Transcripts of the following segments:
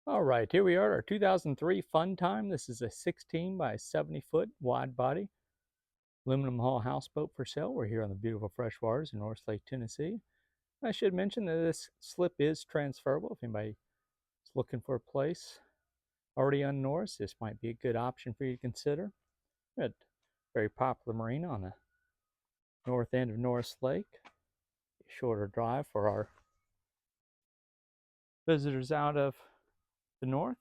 All right, here we are, our 2003 Funtime. This is a 16 by 70 foot wide body aluminum hull houseboat for sale. We're here on the beautiful fresh waters in Norris Lake, Tennessee. I should mention that this slip is transferable. If anybody is looking for a place already on Norris, this might be a good option for you to consider. A very popular marina on the north end of Norris Lake. A shorter drive for our visitors out of the north.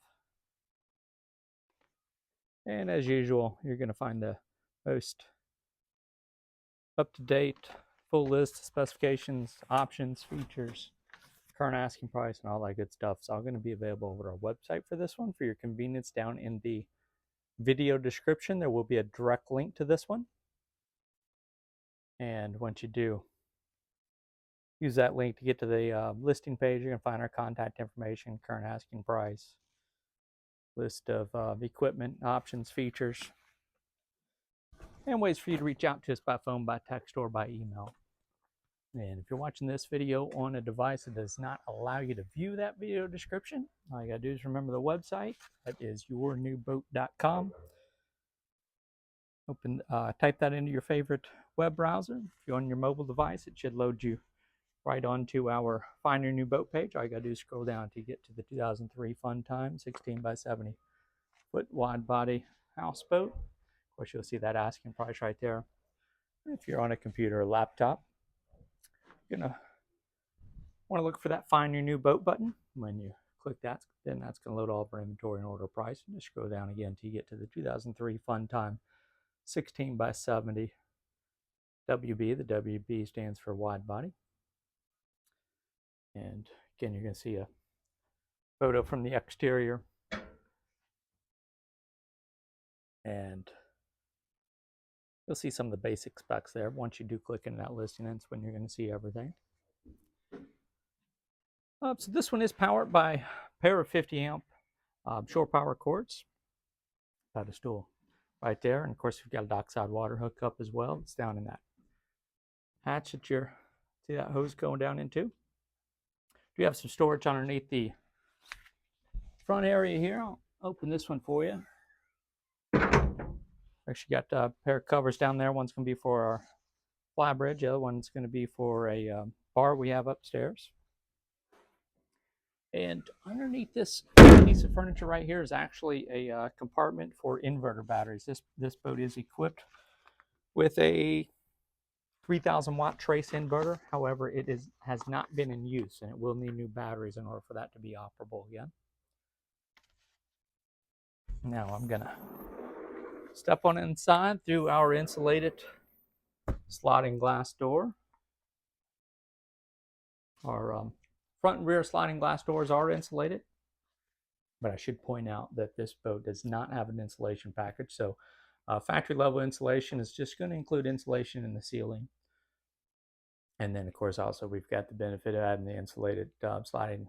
And as usual, you're going to find the most up-to-date full list of specifications, options, features, current asking price, and all that good stuff. It's all going to be available over our website for this one. For your convenience, down in the video description, there will be a direct link to this one. And once you do use that link to get to the listing page, you're going to find our contact information, current asking price, list of equipment, options, features, and ways for you to reach out to us by phone, by text, or by email. And if you're watching this video on a device that does not allow you to view that video description, all you gotta do is remember the website. That is yournewboat.com. Type that into your favorite web browser. If you're on your mobile device, it should load you right onto our Find Your New Boat page. All you gotta do is scroll down to get to the 2003 Funtime 16 by 70 foot wide body houseboat. Of course, you'll see that asking price right there. If you're on a computer or laptop, you're gonna want to look for that Find Your New Boat button. When you click that, then that's going to load all of our inventory and order price. And just scroll down again till you get to the 2003 Funtime 16 by 70 WB. The WB stands for wide body. And again, you're going to see a photo from the exterior. And you'll see some of the basic specs there. Once you do click into that listing, that's when you're going to see everything. So this one is powered by a pair of 50 amp shore power cords. Pedestal right there. And of course, we've got a dockside water hookup as well. It's down in that hatch that you're, see that hose going down into. We have some storage underneath the front area here. I'll open this one for you. Actually got a pair of covers down there. One's going to be for our Flybridge. The other one's going to be for a bar we have upstairs. And underneath this piece of furniture right here is actually a compartment for inverter batteries. This boat is equipped with a 3,000 watt trace inverter. However, it has not been in use, and it will need new batteries in order for that to be operable again. Now I'm gonna step on inside through our insulated sliding glass door. Our front and rear sliding glass doors are insulated, but I should point out that this boat does not have an insulation package. So factory level insulation is just going to include insulation in the ceiling. And then, of course, also we've got the benefit of having the insulated sliding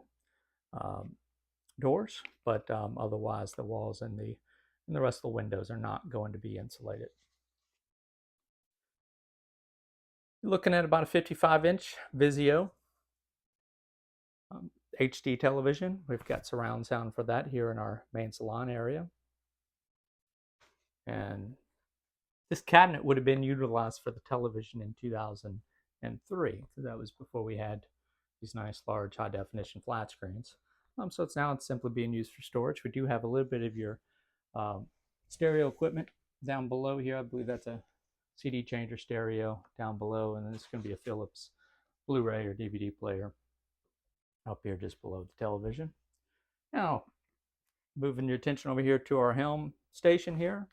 doors, but otherwise the walls and the rest of the windows are not going to be insulated. Looking at about a 55-inch Vizio HD television. We've got surround sound for that here in our main salon area. And this cabinet would have been utilized for the television in 2003. That was before we had these nice large high definition flat screens. So it's simply being used for storage. We do have a little bit of your stereo equipment down below here. I believe that's a CD changer stereo down below, and then it's going to be a Philips Blu-ray or DVD player up here just below the television. Now, moving your attention over here to our Helm station here.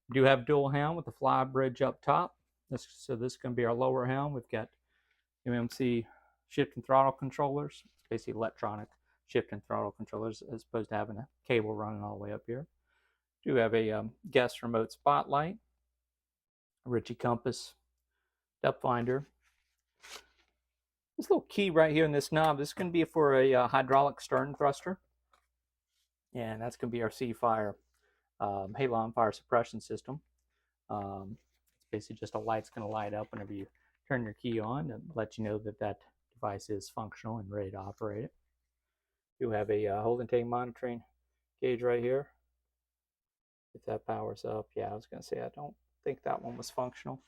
We do have dual helm with the Flybridge up top. So this is going to be our lower helm. We've got MMC shift and throttle controllers. It's basically electronic shift and throttle controllers as opposed to having a cable running all the way up here. We do have a guest remote spotlight, a Ritchie compass, depth finder. This little key right here in this knob, this is going to be for a hydraulic stern thruster. And that's going to be our C-Fire halon fire suppression system. It's basically just a light's going to light up whenever you turn your key on and let you know that that device is functional and ready to operate it. do have a hold and take monitoring gauge right here. If that powers up, yeah, I was going to say I don't think that one was functional.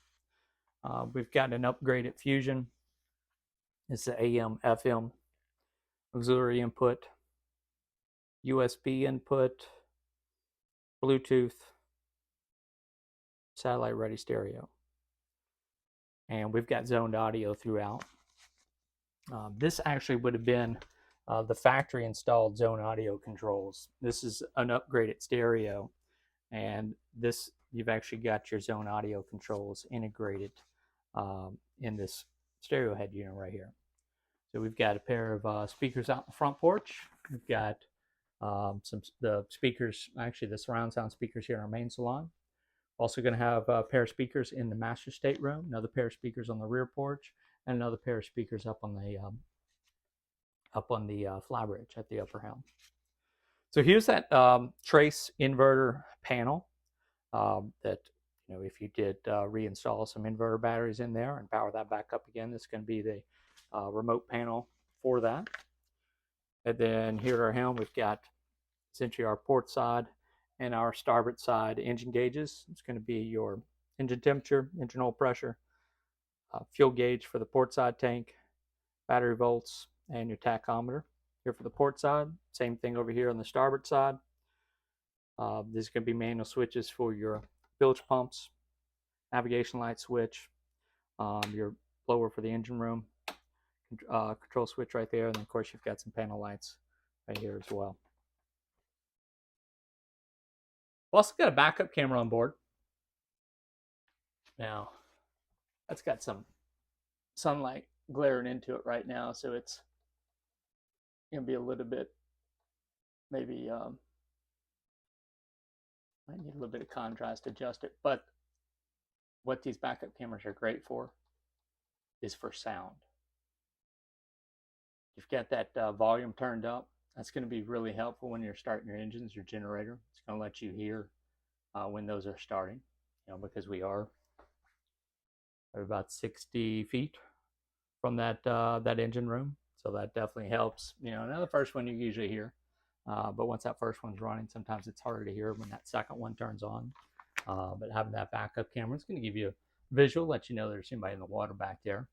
We've got an upgraded Fusion. It's the AM, FM, auxiliary input, USB input, Bluetooth, satellite ready stereo. And we've got zoned audio throughout. This actually would have been the factory installed zone audio controls. This is an upgraded stereo, and this you've actually got your zone audio controls integrated in this stereo head unit right here. So we've got a pair of speakers out in the front porch. We've got the speakers, actually the surround sound speakers here in our main salon. Also going to have a pair of speakers in the master stateroom, another pair of speakers on the rear porch, and another pair of speakers up on the Flybridge at the upper helm. So here's that trace inverter panel that, you know, if you did reinstall some inverter batteries in there and power that back up again, this is going to be the remote panel for that. And then here at our helm, we've got essentially our port side and our starboard side engine gauges. It's going to be your engine temperature, engine oil pressure, fuel gauge for the port side tank, battery volts, and your tachometer. Here for the port side, same thing over here on the starboard side. These are going to be manual switches for your bilge pumps, navigation light switch, your blower for the engine room, control switch right there, and then of course you've got some panel lights right here as well. We've also got a backup camera on board. Now, that's got some sunlight glaring into it right now, so it's going to be a little bit, maybe, might need a little bit of contrast to adjust it, but what these backup cameras are great for is for sound. You've got that volume turned up. That's going to be really helpful when you're starting your engines, your generator. It's going to let you hear when those are starting, you know, because we are about 60 feet from that engine room. So that definitely helps. You know, now the first one you usually hear, but once that first one's running, sometimes it's harder to hear when that second one turns on. But having that backup camera is going to give you a visual, let you know there's somebody in the water back there.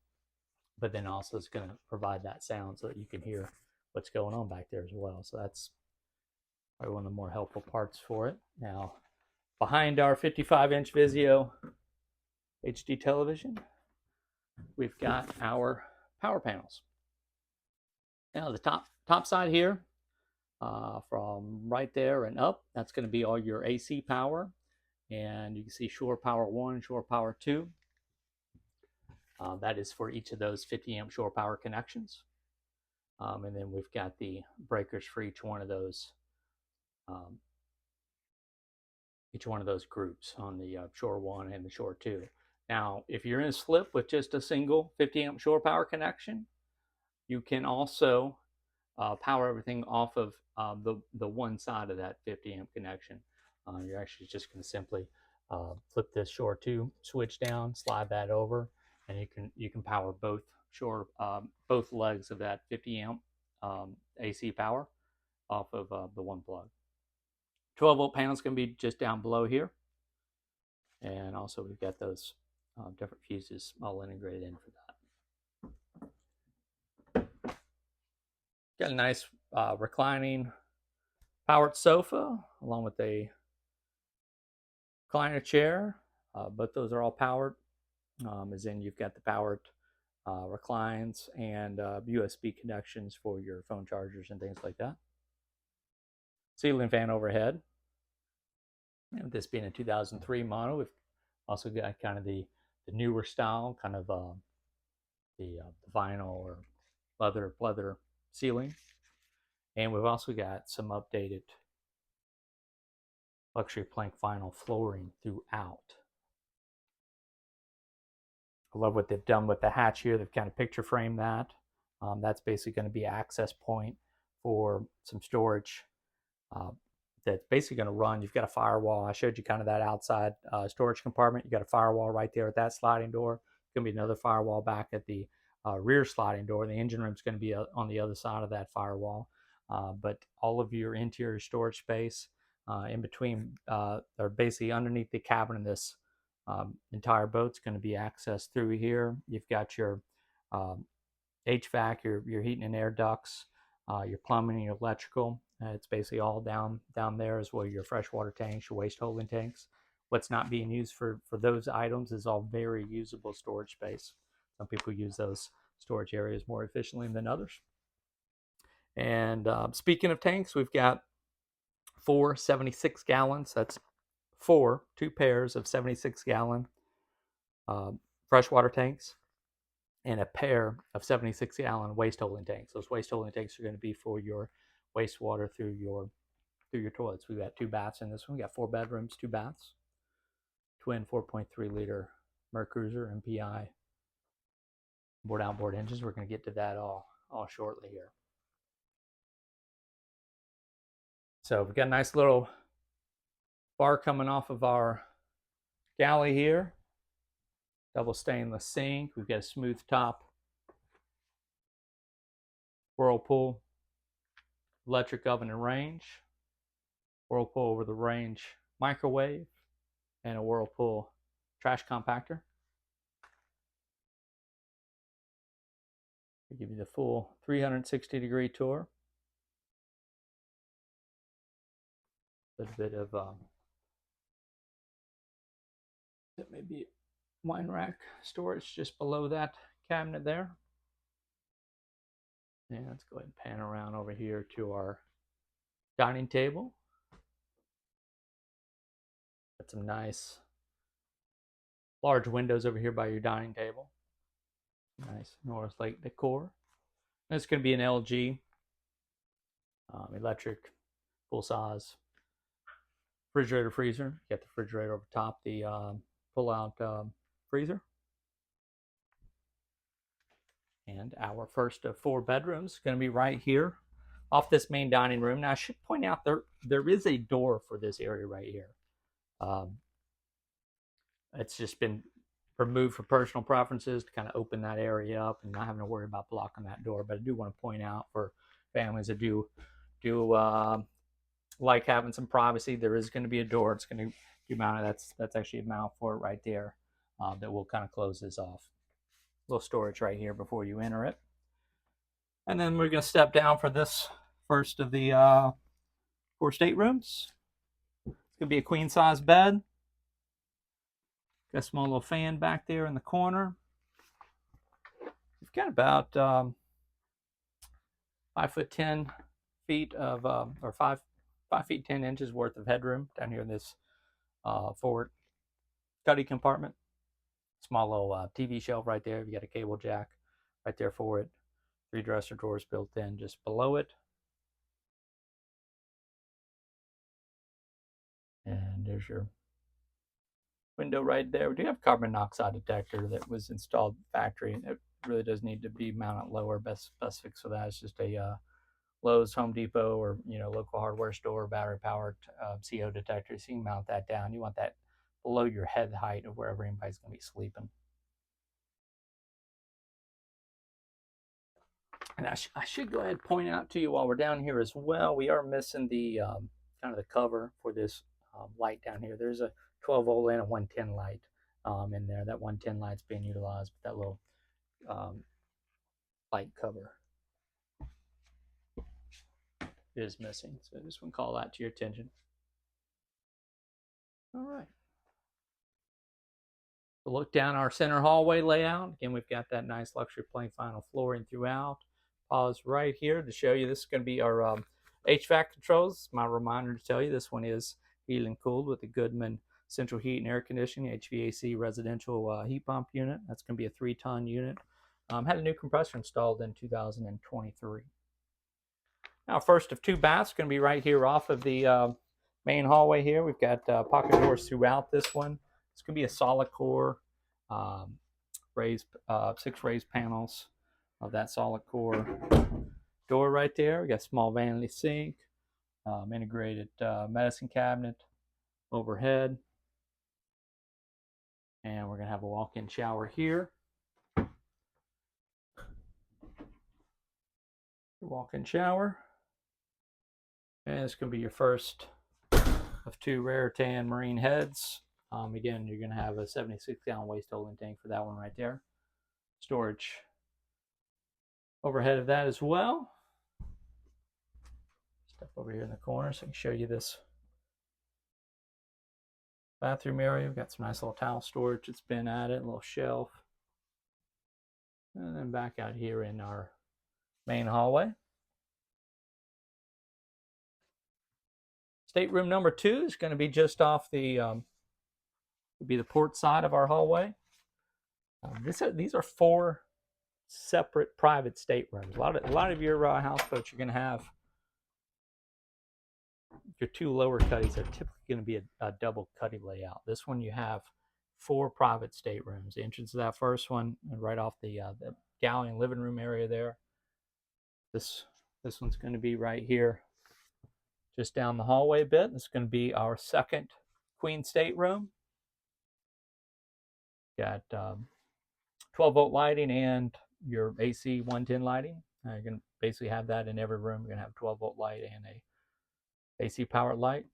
But then also it's going to provide that sound so that you can hear what's going on back there as well. So that's probably one of the more helpful parts for it. Now, behind our 55-inch Vizio HD television, we've got our power panels. Now the top side here, from right there and up, that's going to be all your AC power. And you can see Shore Power 1, Shore Power 2. That is for each of those 50 amp shore power connections. And then we've got the breakers for each one of those groups on the Shore 1 and the Shore 2. Now, if you're in a slip with just a single 50 amp shore power connection, you can also power everything off of the one side of that 50 amp connection. You're actually just going to simply flip this Shore 2 switch down, slide that over, and you can power both both legs of that 50 amp AC power off of the one plug. 12 volt panel is going to be just down below here, and also we've got those different fuses all integrated in for that. Got a nice reclining powered sofa along with a recliner chair. Both those are all powered. As in you've got the powered reclines and USB connections for your phone chargers and things like that. Ceiling fan overhead. And this being a 2003 model, we've also got kind of the newer style, kind of the vinyl or leather ceiling. And we've also got some updated luxury plank vinyl flooring throughout. I love what they've done with the hatch here. They've kind of picture framed that. That's basically going to be an access point for some storage that's basically going to run. You've got a firewall. I showed you kind of that outside storage compartment. You've got a firewall right there at that sliding door. There's going to be another firewall back at the rear sliding door. The engine room is going to be on the other side of that firewall. but all of your interior storage space in between, or basically underneath the cabin of this entire boat's going to be accessed through here. You've got your HVAC, your heating and air ducts, your plumbing and your electrical. It's basically all down there, as well your freshwater tanks, your waste holding tanks. What's not being used for those items is all very usable storage space. Some people use those storage areas more efficiently than others. And speaking of tanks, we've got 4 76 gallons. That's two pairs of 76-gallon freshwater tanks and a pair of 76-gallon waste holding tanks. Those waste holding tanks are going to be for your wastewater through your toilets. We've got 2 baths in this one. We got 4 bedrooms, 2 baths, twin 4.3-liter MerCruiser MPI outboard engines. We're going to get to that all shortly here. So we've got a nice little bar coming off of our galley here. Double stainless sink. We've got a smooth top Whirlpool electric oven and range, Whirlpool over the range microwave, and a Whirlpool trash compactor. I'll give you the full 360-degree tour. A little bit of that may be wine rack storage just below that cabinet there. And let's go ahead and pan around over here to our dining table. Got some nice large windows over here by your dining table. Nice Norris Lake decor. And it's going to be an LG electric full size refrigerator freezer. You got the refrigerator over top, the pull out freezer. And our first of 4 bedrooms is going to be right here off this main dining room. Now I should point out there is a door for this area right here. It's just been removed for personal preferences to kind of open that area up and not having to worry about blocking that door. But I do want to point out for families that do like having some privacy, there is going to be a door. It's going to be mounted. That's actually a mount for it right there that will kind of close this off. Little storage right here before you enter it. And then we're going to step down for this first of the 4 staterooms. It's going to be a queen size bed. Got a small little fan back there in the corner. We've got about 5'10" of or 5 feet 10 inches worth of headroom down here in this forward Cuddy compartment. Small little TV shelf right there. You got a cable jack right there for it. 3 dresser drawers built in just below it. And there's your window right there. We do have carbon monoxide detector that was installed factory. It really does need to be mounted lower. Best fix for that is just a Lowe's, Home Depot, or local hardware store battery powered CO detector. So you can mount that down. You want that below your head height of wherever anybody's going to be sleeping. And I should go ahead and point out to you while we're down here as well, we are missing the kind of the cover for this light down here. There's a 12 volt and a 110 light in there. That 110 light's being utilized, but that little light cover is missing. So I just want to call that to your attention. All right. So look down our center hallway layout. Again, we've got that nice luxury plain vinyl flooring throughout. Pause right here to show you this is going to be our HVAC controls. My reminder to tell you this one is heated and cooled with the Goodman central heat and air conditioning HVAC residential heat pump unit. That's going to be a 3-ton unit. Had a new compressor installed in 2023. Now, first of 2 baths going to be right here off of the main hallway here. We've got pocket doors throughout this one. It's going to be a solid core, raised 6 raised panels of that solid core door right there. We got small vanity sink, integrated medicine cabinet overhead, and we're going to have a walk-in shower here. Walk-in shower. And it's going to be your first of 2 rare tan marine heads. Again, you're going to have a 76-gallon waste holding tank for that one right there. Storage overhead of that as well. Step over here in the corner so I can show you this bathroom area. We've got some nice little towel storage that's been added, a little shelf. And then back out here in our main hallway. Stateroom number 2 is going to be just off the port side of our hallway. These are 4 separate private staterooms. A lot of your houseboats, you're going to have your 2 lower cuddies are typically going to be a double cuddy layout. This one you have 4 private staterooms. The entrance of that first one, right off the galley and living room area there. This one's going to be right here, just down the hallway a bit. This is going to be our second queen stateroom. Got 12-volt lighting and your AC 110 lighting. You're going to basically have that in every room. You're going to have 12-volt light and a AC powered light.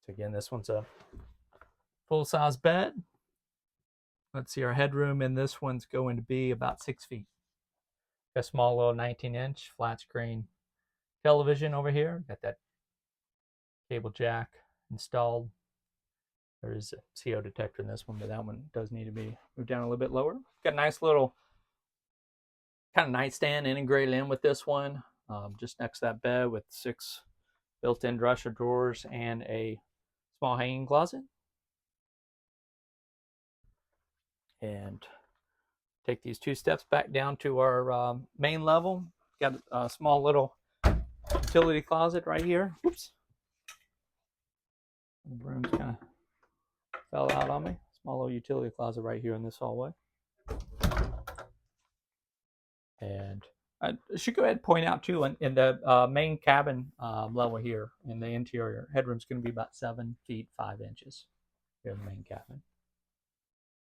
So again, this one's a full-size bed. Let's see, our headroom in this one's going to be about 6 feet. Got a small little 19-inch flat screen television over here. Got that cable jack installed. There is a CO detector in this one, but that one does need to be moved down a little bit lower. Got a nice little kind of nightstand integrated in with this one, just next to that bed with 6 built-in dresser drawers and a small hanging closet. And take these 2 steps back down to our main level. Got a small little utility closet right here. Whoops. The broom's kind of fell out on me. Small little utility closet right here in this hallway. And I should go ahead and point out too, in the main cabin level here in the interior, headroom's going to be about 7 feet 5 inches here in the main cabin.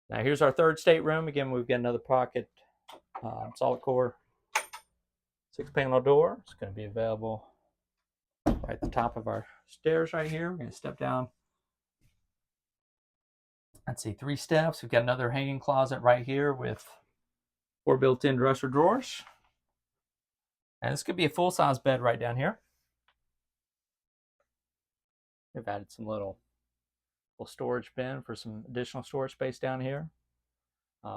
Now here's our third stateroom. Again, we've got another pocket solid core 6-panel door. It's going to be available right at the top of our stairs right here. We're going to step down. Let's see, 3 steps. We've got another hanging closet right here with 4 built-in dresser drawers. And this could be a full-size bed right down here. We've added some little storage bin for some additional storage space down here.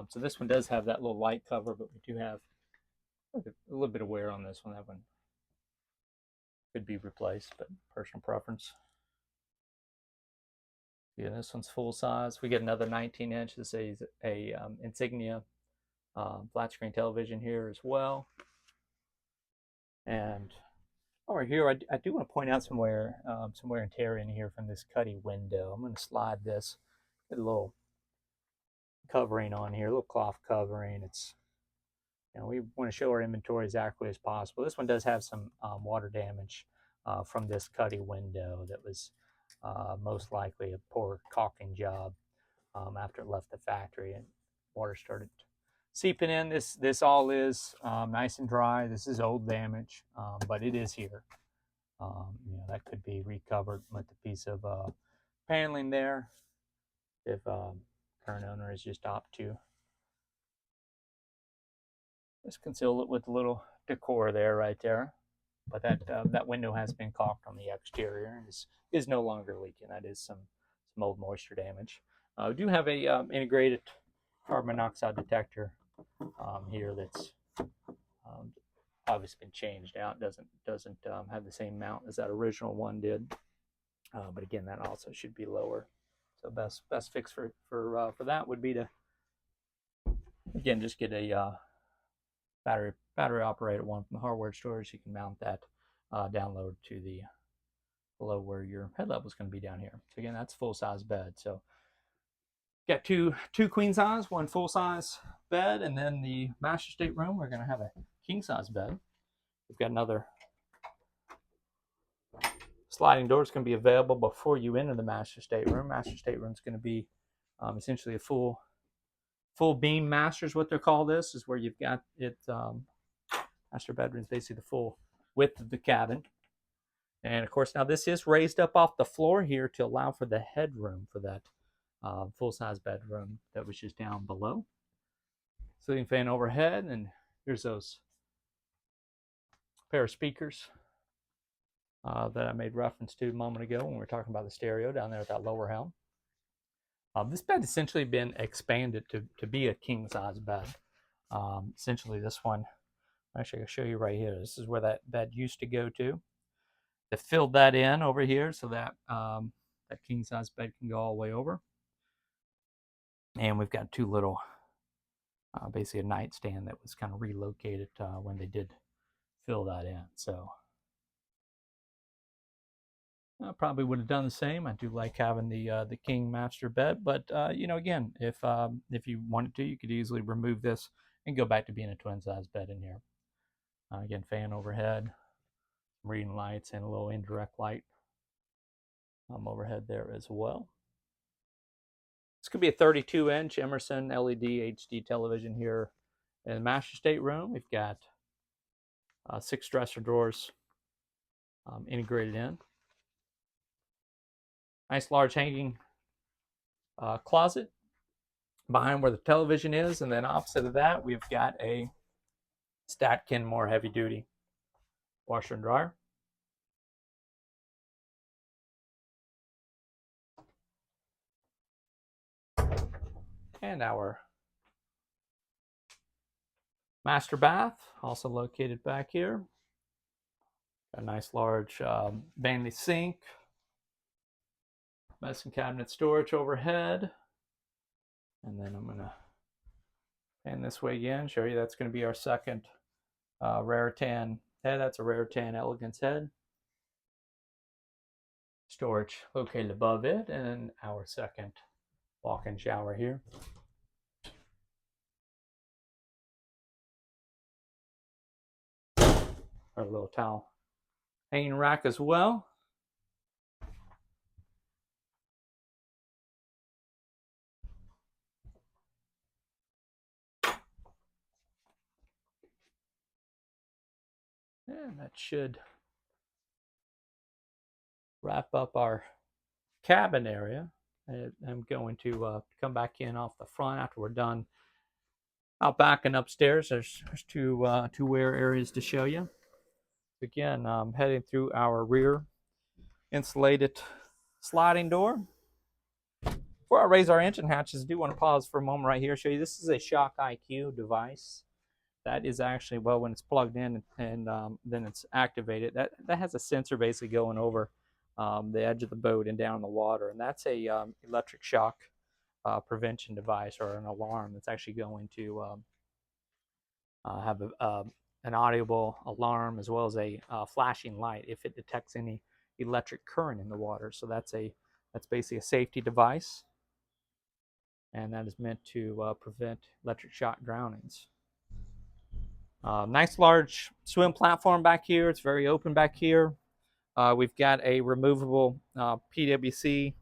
So this one does have that little light cover, but we do have a little bit of wear on this one. That one could be replaced, but personal preference. Yeah, this one's full size. We get another 19-inch. This is a Insignia flat screen television here as well. And over here, I do want to point out some wear and tear in here from this Cuddy window. I'm going to slide this, get a little covering on here, a little cloth covering. It's, we want to show our inventory as accurately as possible. This one does have some water damage from this Cuddy window that was most likely a poor caulking job after it left the factory and water started seeping in. This all is nice and dry. This is old damage, but it is here. That could be recovered with a piece of paneling there if current owner is just opt to just conceal it with a little decor there, right there. But that window has been caulked on the exterior and is no longer leaking. That is some old moisture damage. We do have a integrated carbon monoxide detector here that's obviously been changed out. Doesn't have the same mount as that original one did. But again, that also should be lower. So best fix for that would be to again just get a battery operated one from the hardware store, so you can mount that download to the below where your head level is going to be down here. So again, that's full size bed. So got two queen size, 1 full size bed, and then the master stateroom we're going to have a king size bed. We've got another sliding door. It's going to be available before you enter the master stateroom. Master stateroom is going to be essentially a full beam master is what they're called. This is where you've got it. Master bedroom is basically the full width of the cabin. And of course, now this is raised up off the floor here to allow for the headroom for that full-size bedroom that was just down below. Ceiling fan overhead, and here's those pair of speakers that I made reference to a moment ago when we were talking about the stereo down there at that lower helm. This bed essentially been expanded to be a king-size bed. Essentially, this one, actually, I'll show you right here. This is where that bed used to go to. They filled that in over here so that that king-size bed can go all the way over. And we've got two little, basically a nightstand that was kind of relocated when they did fill that in. So I probably would have done the same. I do like having the king master bed, but you know, again, if you wanted to, you could easily remove this and go back to being a twin size bed in here. Again, fan overhead, reading lights, and a little indirect light overhead there as well. This could be a 32-inch Emerson LED HD television here in the master stateroom. We've got 6 dresser drawers integrated in. Nice large hanging closet behind where the television is, and then opposite of that, we've got a Statkin more heavy duty washer and dryer. And our master bath, also located back here. Got a nice large vanity sink, medicine cabinet storage overhead. And then I'm gonna pan this way again, show you that's gonna be our second Raritan head. That's a Raritan Elegance head. Storage located above it, and our second walk-in shower here. Our little towel hanging rack as well. And that should wrap up our cabin area. I'm going to come back in off the front after we're done out back and upstairs. There's two wear areas to show you. Again, heading through our rear insulated sliding door. Before I raise our engine hatches, I do want to pause for a moment right here and show you this is a ShockIQ device. That is actually, well, when it's plugged in and then it's activated, that has a sensor basically going over the edge of the boat and down in the water, and that's a electric shock prevention device or an alarm that's actually going to have an audible alarm as well as a flashing light if it detects any electric current in the water. So that's basically a safety device, and that is meant to prevent electric shock drownings. Nice large swim platform back here. It's very open back here. We've got a removable PWC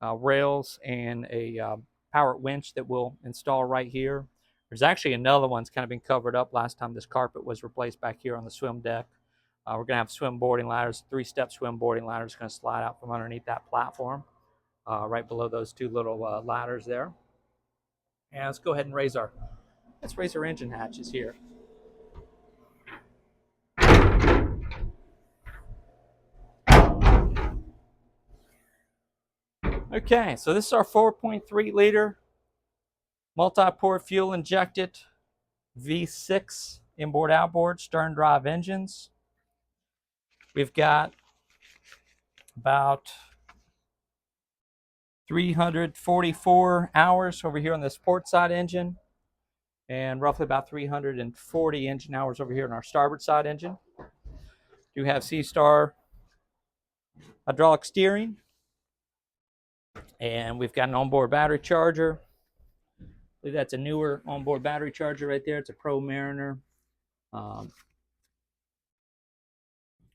rails and a powered winch that we'll install right here. There's actually another one's kind of been covered up last time this carpet was replaced back here on the swim deck. We're going to have swim boarding ladders, 3-step swim boarding ladders going to slide out from underneath that platform, right below those two little ladders there. And let's go ahead and raise our engine hatches here. Okay, so this is our 4.3 liter multi-port fuel injected V6 inboard outboard stern drive engines. We've got about 344 hours over here on this port side engine, and roughly about 340 engine hours over here on our starboard side engine. Do have C-Star hydraulic steering, and we've got an onboard battery charger. I believe that's a newer onboard battery charger right there. It's a Pro Mariner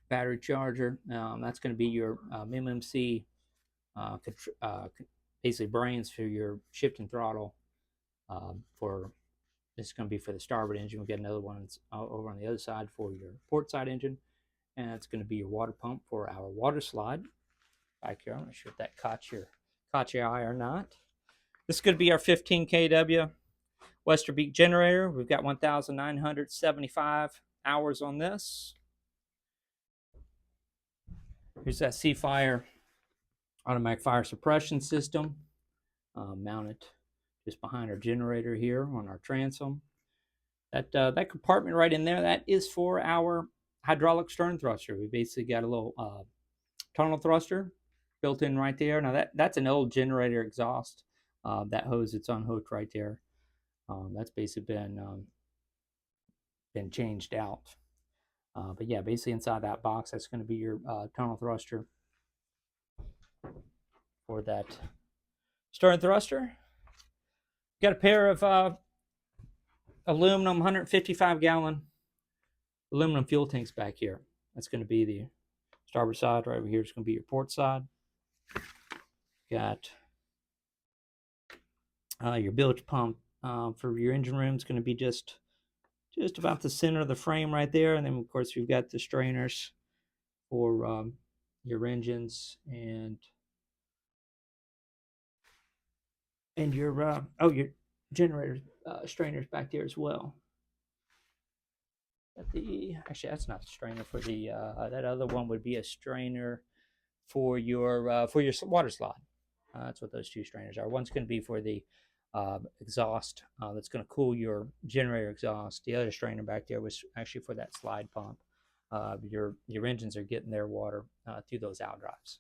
battery charger. That's going to be your MMC basically brains for your shift and throttle. This is going to be for the starboard engine. We'll get another one over on the other side for your port side engine. And it's going to be your water pump for our water slide back here. I'm not sure if that caught your eye or not. This is going to be our 15 kW Westerbeke generator. We've got 1,975 hours on this. Here's that C-Fire automatic fire suppression system mounted just behind our generator here on our transom. That compartment right in there, that is for our hydraulic stern thruster. We basically got a little tunnel thruster built in right there. Now that's an old generator exhaust. That hose that's unhooked right there. That's basically been changed out. But yeah, basically inside that box, that's going to be your tunnel thruster for that stern thruster. Got a pair of aluminum 155 gallon aluminum fuel tanks back here. That's going to be the starboard side. Right over here is going to be your port side. Got your bilge pump for your engine room. It's going to be just about the center of the frame right there. And then of course we've got the strainers for your engines and your generator strainers back there as well. Actually, that's not a strainer for the that other one would be a strainer for your water slide. That's what those two strainers are. One's going to be for the exhaust that's going to cool your generator exhaust. The other strainer back there was actually for that slide pump. Your engines are getting their water through those outdrives.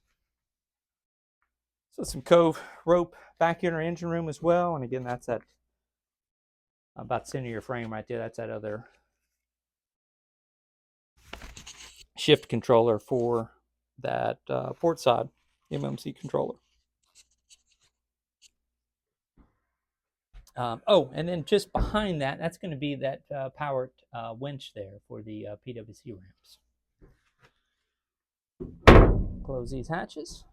So some cove rope back in our engine room as well. And again, that's at about the center of your frame right there. That's that other shift controller for that port side MMC controller. And then just behind that, that's going to be that powered winch there for the PWC ramps. Close these hatches.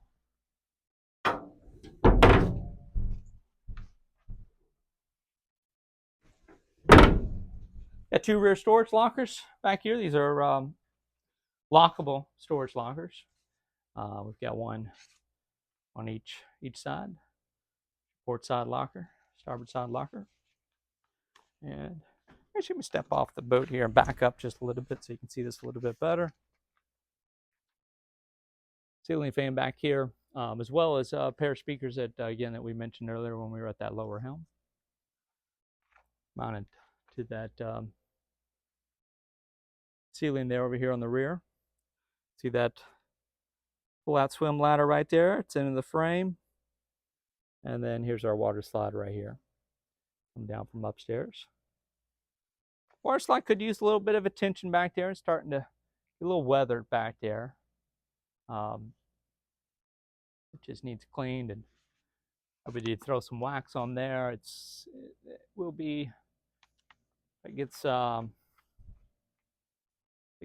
Got two rear storage lockers back here. These are lockable storage lockers. We've got one on each side. Port side locker, starboard side locker. And actually, let me step off the boat here and back up just a little bit so you can see this a little bit better. Ceiling fan back here, as well as a pair of speakers that we mentioned earlier when we were at that lower helm. Mounted to that ceiling there over here on the rear. See that pull-out swim ladder right there? It's in the frame. And then here's our water slide right here. Come down from upstairs. Water slide could use a little bit of attention back there. It's starting to get a little weathered back there. It just needs cleaned, and I would need to throw some wax on there. It will be, if it gets, it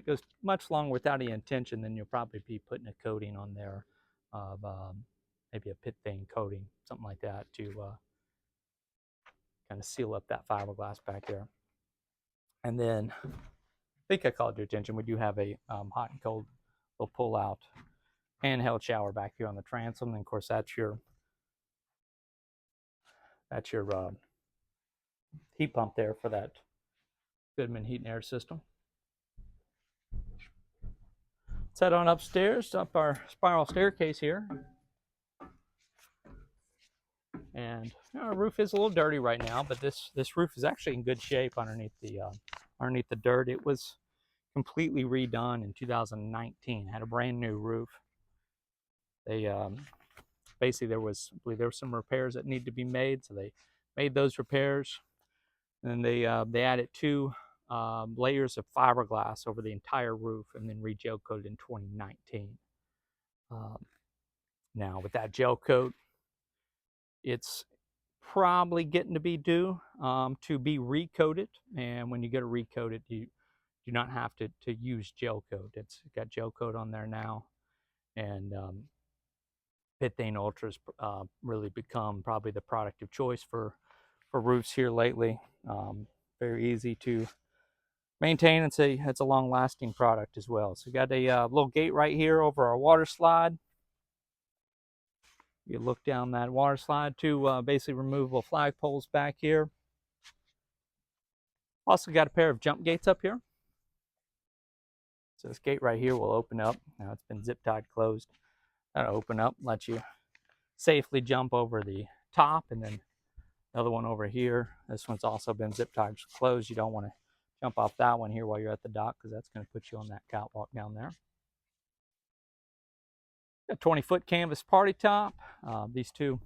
goes much longer without any intention, then you'll probably be putting a coating on there of maybe a pit vane coating, something like that, to kind of seal up that fiberglass back there. And then I think I called your attention. We do have a hot and cold little pull out handheld shower back here on the transom. And of course, that's your heat pump there for that Goodman heat and air system. Let's head on upstairs, up our spiral staircase here. And our roof is a little dirty right now, but this roof is actually in good shape underneath the dirt. It was completely redone in 2019. Had a brand new roof. They basically there were some repairs that needed to be made, so they made those repairs, and they added 2 layers of fiberglass over the entire roof, and then re-gel coated in 2019. Now with that gel coat, it's probably getting to be due to be recoated, and when you get it recoated, you do not have to use gel coat. It's got gel coat on there now, and Pithane Ultra's really become probably the product of choice for roofs here lately. Very easy to maintain. It's a long-lasting product as well. So we got a little gate right here over our water slide. You look down that water slide, two basically removable flagpoles back here. Also got a pair of jump gates up here. So this gate right here will open up. Now it's been zip tied closed. That'll open up, let you safely jump over the top, and then another one over here. This one's also been zip tied closed. You don't want to jump off that one here while you're at the dock, because that's going to put you on that catwalk down there. A 20-foot canvas party top. These two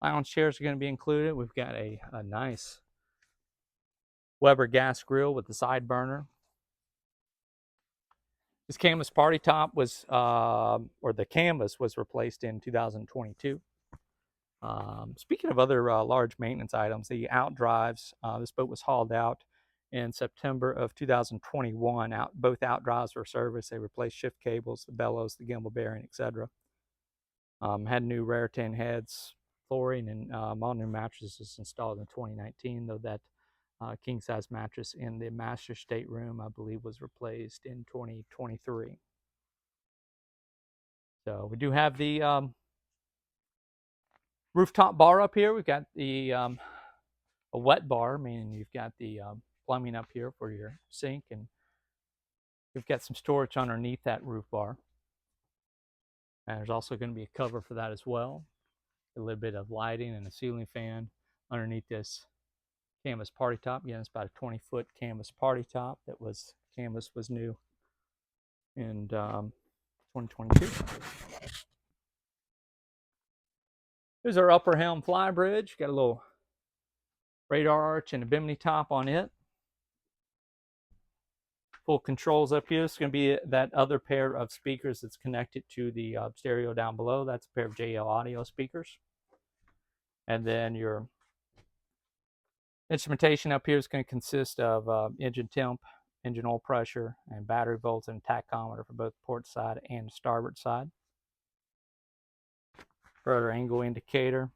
lounge chairs are going to be included. We've got a nice Weber gas grill with the side burner. This canvas party top was, or the canvas was replaced in 2022. Speaking of other large maintenance items, the Outdrives, this boat was hauled out in September of 2021. Both Outdrives were serviced. They replaced shift cables, the bellows, the gimbal bearing, etc. Had new rare tin heads, flooring, and all new mattresses installed in 2019, though that king-size mattress in the master stateroom, I believe, was replaced in 2023. So we do have the rooftop bar up here. We've got the a wet bar, meaning you've got the plumbing up here for your sink, and we've got some storage underneath that roof bar. And there's also going to be a cover for that as well. A little bit of lighting and a ceiling fan underneath this canvas party top. Again, it's about a 20-foot canvas party top. Canvas was new in 2022. Here's our upper Helm Flybridge. Got a little radar arch and a Bimini top on it. Full controls up here. It's going to be that other pair of speakers that's connected to the stereo down below. That's a pair of JL audio speakers. And then your instrumentation up here is going to consist of engine temp, engine oil pressure, and battery volts, and tachometer for both port side and starboard side. Rudder angle indicator,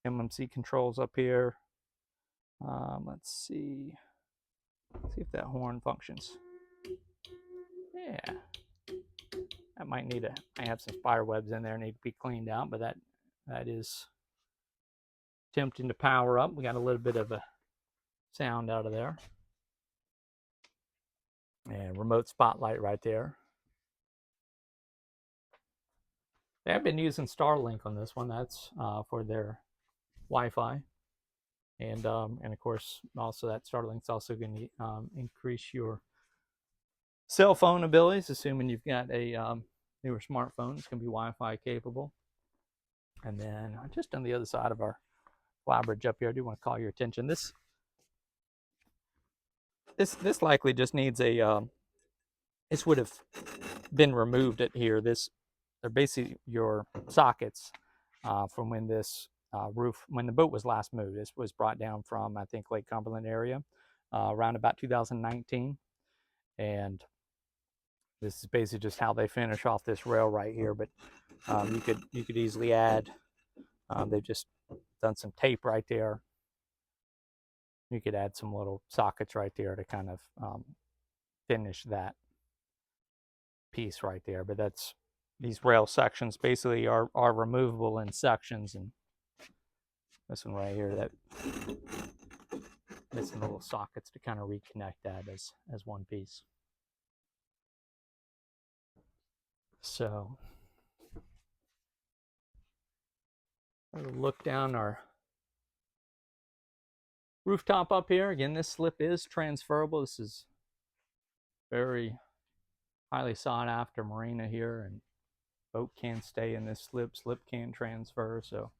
MMC controls up here. Let's see if that horn functions. Yeah, that might have some spider webs in there, need to be cleaned out, but that is attempting to power up. We got a little bit of a sound out of there. And remote spotlight right there. They have been using Starlink on this one. That's for their Wi-Fi. And of course, also that Starlink's also going to increase your cell phone abilities, assuming you've got a newer smartphone. It's going to be Wi-Fi capable. And then just on the other side of our Flybridge up here, I do want to call your attention. This likely just needs a this would have been removed at here. They're basically your sockets from when this when the boat was last moved. This was brought down from, I think, Lake Cumberland area around about 2019, and this is basically just how they finish off this rail right here. But you could easily add. They've just done some tape right there. You could add some little sockets right there to kind of finish that piece right there. But these rail sections basically are removable in sections, and this one right here, there's some little sockets to kind of reconnect that as one piece. So look down our rooftop up here. Again, this slip is transferable. This is very highly sought after marina here, and boat can stay in this slip. Slip can transfer. So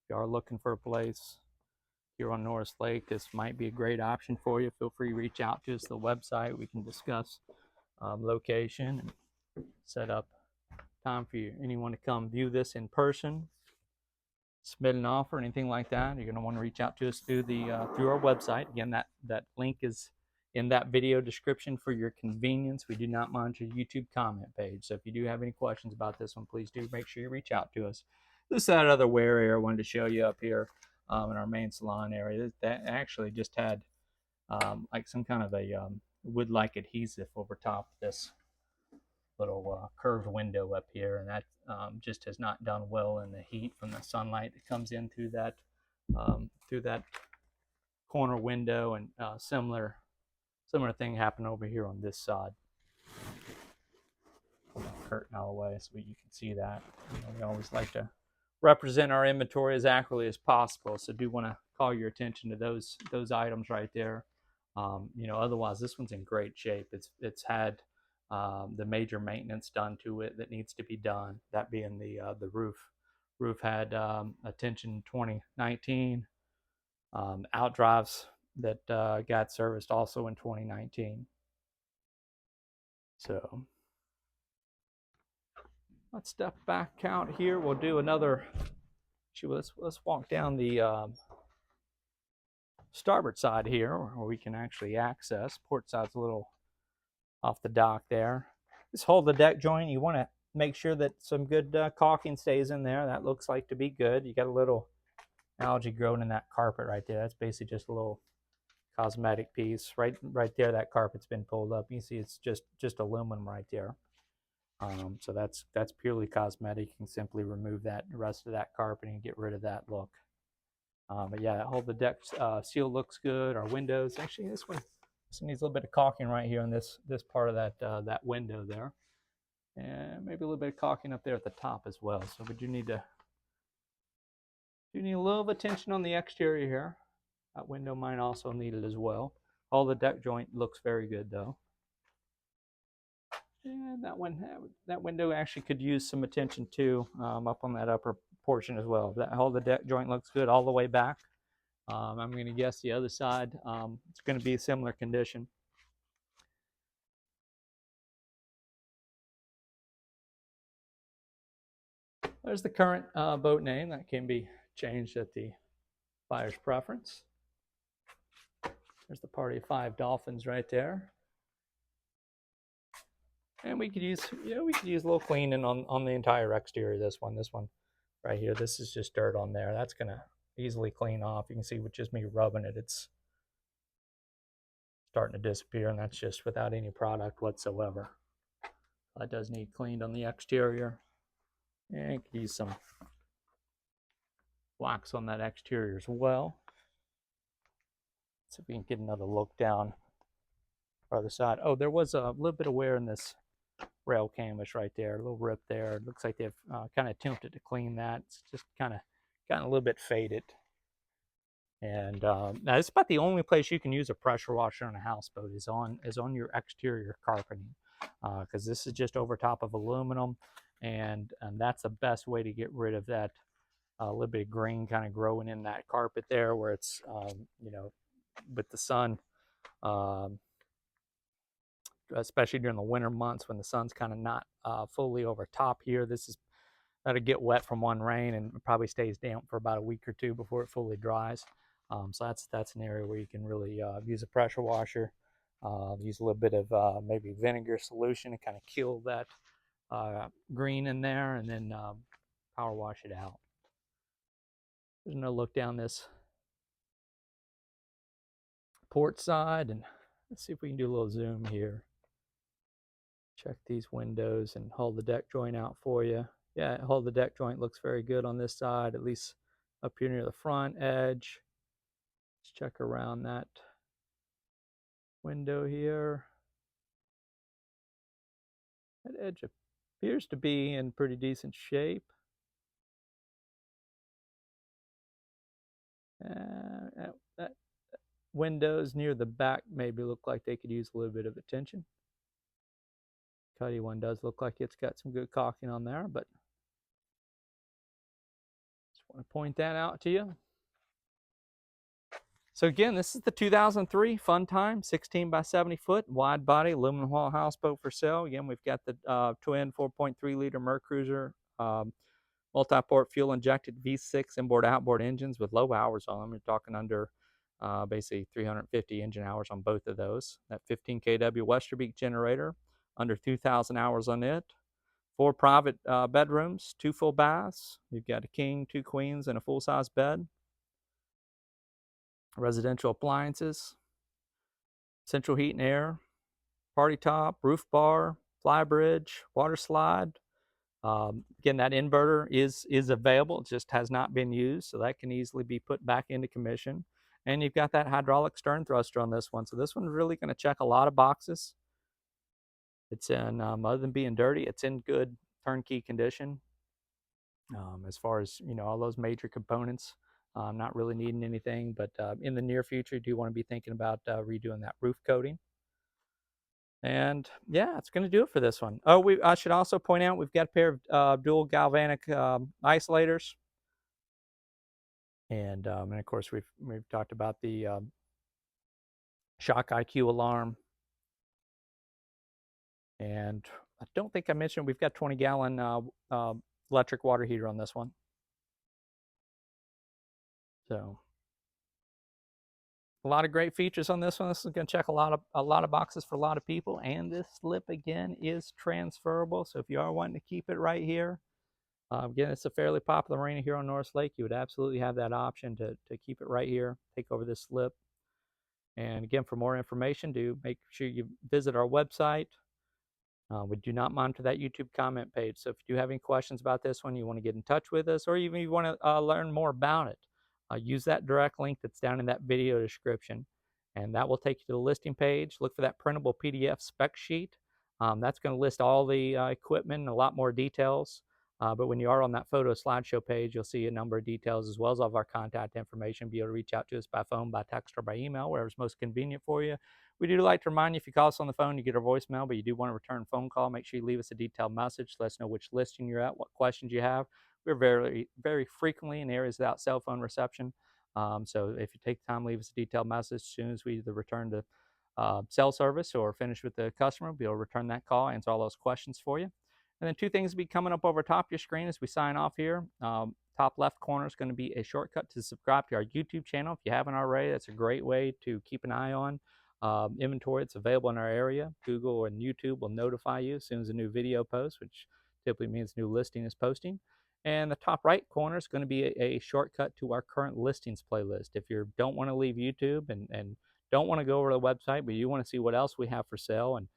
if you are looking for a place here on Norris Lake, this might be a great option for you. Feel free to reach out to us, the website. We can discuss location and set up time for anyone to come view this in person, submit an offer, anything like that. You're going to want to reach out to us through our website. Again, that link is in that video description for your convenience. We do not monitor YouTube comment page, so if you do have any questions about this one, please do make sure you reach out to us. This is that other wear area I wanted to show you up here in our main salon area. That actually just had like some kind of a wood-like adhesive over top of this little curved window up here, and that just has not done well in the heat from the sunlight that comes in through that corner window. And similar thing happened over here on this side. Curtain out of the way so you can see that. We always like to represent our inventory as accurately as possible, so do want to call your attention to those items right there. Otherwise this one's in great shape. It's had the major maintenance done to it that needs to be done, that being the roof had attention 2019, outdrives that got serviced also in 2019. So let's step back out here. We'll do another. Let's walk down the starboard side here, where we can actually access. Port side's a little off the dock there. Just hold the deck joint. You want to make sure that some good caulking stays in there. That looks like to be good. You got a little algae growing in that carpet right there. That's basically just a little cosmetic piece. Right there, that carpet's been pulled up. You can see it's just aluminum right there. So that's purely cosmetic. You can simply remove the rest of that carpet and get rid of that look. But yeah, hold the deck seal looks good. Our windows, actually this one needs a little bit of caulking right here on this part of that window there, and maybe a little bit of caulking up there at the top as well. So we do need a little attention on the exterior here. That window might also need it as well. All the deck joint looks very good though. And that window actually could use some attention too, up on that upper portion as well. All the deck joint looks good all the way back. I'm going to guess the other side, it's going to be a similar condition. There's the current boat name. That can be changed at the buyer's preference. There's the Party of 5 dolphins right there. And we could use a little cleaning on the entire exterior of this one. This one right here, this is just dirt on there. That's going to easily clean off. You can see with just me rubbing it, it's starting to disappear, and that's just without any product whatsoever. That does need cleaned on the exterior. And you can use some wax on that exterior as well. Let's see if we can get another look down the other side. Oh, there was a little bit of wear in this rail canvas right there, a little rip there. It looks like they've kind of attempted to clean that. It's just kind of gotten a little bit faded. And now it's about the only place you can use a pressure washer on a houseboat is on your exterior carpeting, because this is just over top of aluminum, and that's the best way to get rid of that little bit of green kind of growing in that carpet there, where it's with the sun. Especially during the winter months when the sun's kind of not fully over top here. That'll get wet from one rain and probably stays damp for about a week or two before it fully dries. So that's an area where you can really use a pressure washer, use a little bit of maybe vinegar solution to kind of kill that green in there, and then power wash it out. There's another look down this port side, and let's see if we can do a little zoom here. Check these windows and hold the deck joint out for you. Yeah, hold the deck joint looks very good on this side, at least up here near the front edge. Let's check around that window here. That edge appears to be in pretty decent shape. That windows near the back maybe look like they could use a little bit of attention. Cuddy one does look like it's got some good caulking on there, but just want to point that out to you. So again, this is the 2003 Funtime 16 by 70 foot wide body aluminum hull houseboat for sale. Again, we've got the twin 4.3 liter MerCruiser multi-port fuel injected V6 inboard outboard engines with low hours on them. You're talking under basically 350 engine hours on both of those. That 15 kW Westerbeke generator, under 2,000 hours on it. 4 private bedrooms, 2 full baths. You've got a king, 2 queens, and a full-size bed. Residential appliances. central heat and air, party top, roof bar, flybridge, water slide. Again, that inverter is available, it just has not been used, so that can easily be put back into commission. And you've got that hydraulic stern thruster on this one, so this one's really going to check a lot of boxes. It's in, other than being dirty, it's in good turnkey condition. As far as all those major components, not really needing anything, but in the near future, do you want to be thinking about redoing that roof coating? And yeah, it's going to do it for this one. Oh, I should also point out we've got a pair of dual galvanic isolators, and of course we've talked about the ShockIQ alarm, and I don't think I mentioned we've got 20-gallon electric water heater on this one. So a lot of great features on this one. This is going to check a lot of boxes for a lot of people, and this slip again is transferable. So if you are wanting to keep it right here, again, it's a fairly popular marina here on Norris Lake. You would absolutely have that option to keep it right here, take over this slip. And again, for more information, do make sure you visit our website. We do not monitor that YouTube comment page. So if you do have any questions about this one, you want to get in touch with us, or even you want to learn more about it, use that direct link that's down in that video description, and that will take you to the listing page. Look for that printable PDF spec sheet. That's going to list all the equipment and a lot more details. But when you are on that photo slideshow page, you'll see a number of details as well as all of our contact information. Be able to reach out to us by phone, by text, or by email, wherever's most convenient for you. We do like to remind you, if you call us on the phone, you get our voicemail, but you do want to return a phone call, make sure you leave us a detailed message. Let us know which listing you're at, what questions you have. We're very, very frequently in areas without cell phone reception. So if you take the time, leave us a detailed message. As soon as we either return to cell service or finish with the customer, we'll be able to return that call, answer all those questions for you. And then two things will be coming up over top of your screen as we sign off here. Top left corner is going to be a shortcut to subscribe to our YouTube channel. If you haven't already, that's a great way to keep an eye on inventory that's available in our area. Google and YouTube will notify you as soon as a new video posts, which typically means new listing is posting. And the top right corner is going to be a shortcut to our current listings playlist. If you don't want to leave YouTube and don't want to go over to the website, but you want to see what else we have for sale, and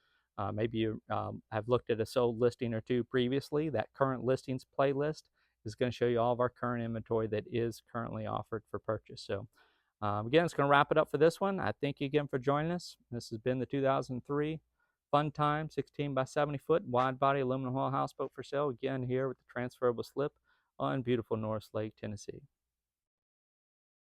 maybe you have looked at a sold listing or two previously, that current listings playlist is going to show you all of our current inventory that is currently offered for purchase. So again, it's going to wrap it up for this one. I thank you again for joining us. This has been the 2003 Funtime 16 by 70 foot wide body aluminum hull houseboat for sale, again here with the transferable slip on beautiful Norris Lake, Tennessee.